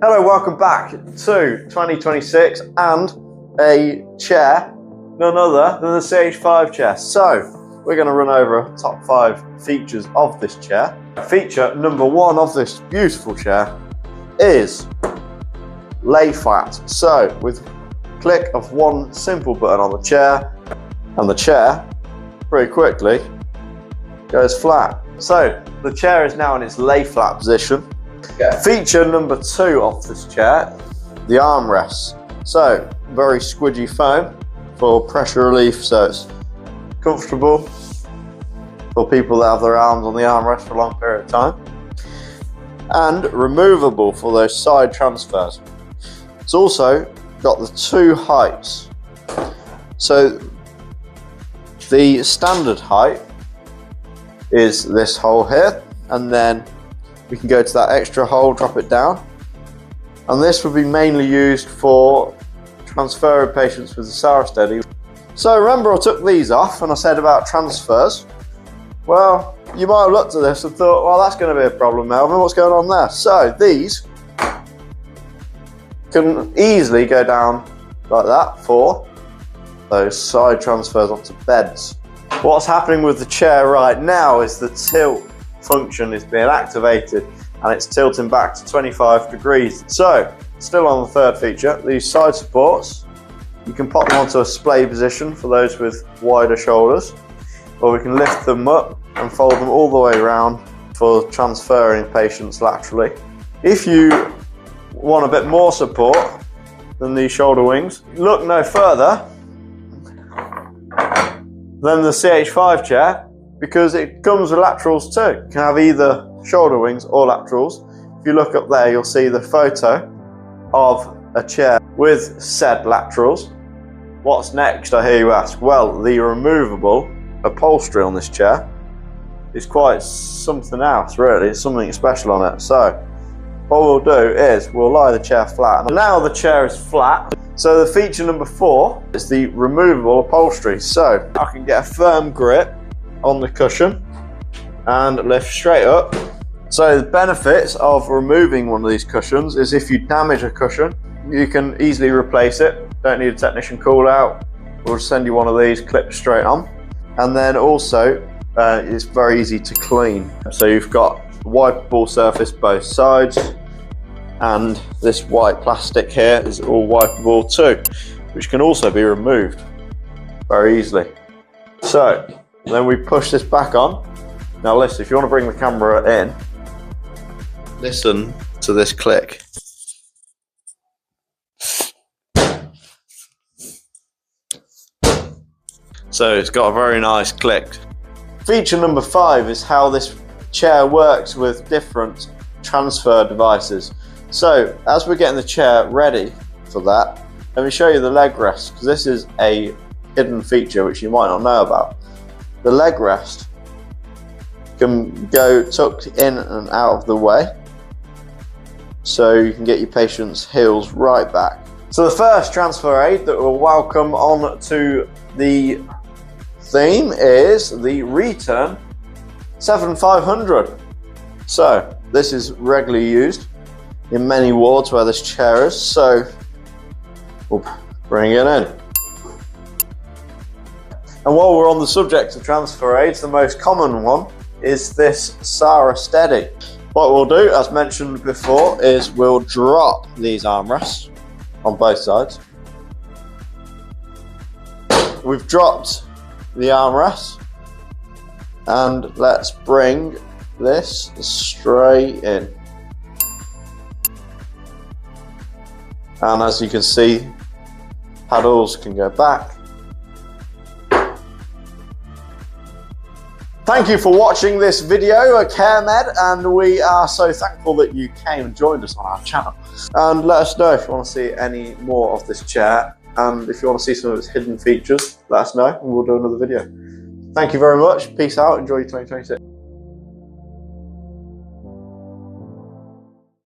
Hello, welcome back to 2026 and a chair, none other than the CH5 chair. So we're going to run over top 5 features of this chair. Feature number 1 of this beautiful chair is lay flat. So with click of one simple button on the chair, and the chair pretty quickly goes flat. So the chair is now in its lay flat position. Feature number 2 of this chair, the armrests. So very squidgy foam for pressure relief, so it's comfortable for people that have their arms on the armrest for a long period of time, and removable for those side transfers. It's also got the 2 heights. So the standard height is this hole here, and then we can go to that extra hole, drop it down, and this would be mainly used for transferring patients with the Sarah Steady. So remember, I took these off and I said about transfers. Well, you might have looked at this and thought, well, that's going to be a problem, Melvin, what's going on there? So these can easily go down like that for those side transfers onto beds. What's happening with the chair right now is the tilt function is being activated and it's tilting back to 25 degrees. So still on the 3rd feature, these side supports, you can pop them onto a splay position for those with wider shoulders, or we can lift them up and fold them all the way around for transferring patients laterally. If you want a bit more support than these shoulder wings, look no further than the CH5 chair, because it comes with laterals too. You can have either shoulder wings or laterals. If you look up there, you'll see the photo of a chair with said laterals. What's next, I hear you ask? Well, the removable upholstery on this chair is quite something else, really. It's something special on it. So what we'll do is we'll lie the chair flat. Now the chair is flat. So the feature number 4 is the removable upholstery. So I can get a firm grip on the cushion and lift straight up. So the benefits of removing one of these cushions is if you damage a cushion, you can easily replace it. Don't need a technician call out. We'll send you one of these, clip straight on. And then also it's very easy to clean. So you've got wipeable surface both sides, and this white plastic here is all wipeable too, which can also be removed very easily. So then we push this back on. Now listen, if you want to bring the camera in, listen to this click. So it's got a very nice click. Feature number 5 is how this chair works with different transfer devices. So as we're getting the chair ready for that, let me show you the leg rest, because this is a hidden feature which you might not know about. The leg rest can go tucked in and out of the way, so you can get your patient's heels right back. So the first transfer aid that we'll welcome on to the theme is the Return 7500. So this is regularly used in many wards where this chair is, so we'll bring it in. And while we're on the subject of transfer aids, the most common one is this Sarah Steady. What we'll do, as mentioned before, is we'll drop these armrests on both sides. We've dropped the armrests, and let's bring this straight in. And as you can see, paddles can go back. Thank you for watching this video at CareMed, and we are so thankful that you came and joined us on our channel. And let us know if you want to see any more of this chair, and if you want to see some of its hidden features, let us know and we'll do another video. Thank you very much, peace out, enjoy your 2026.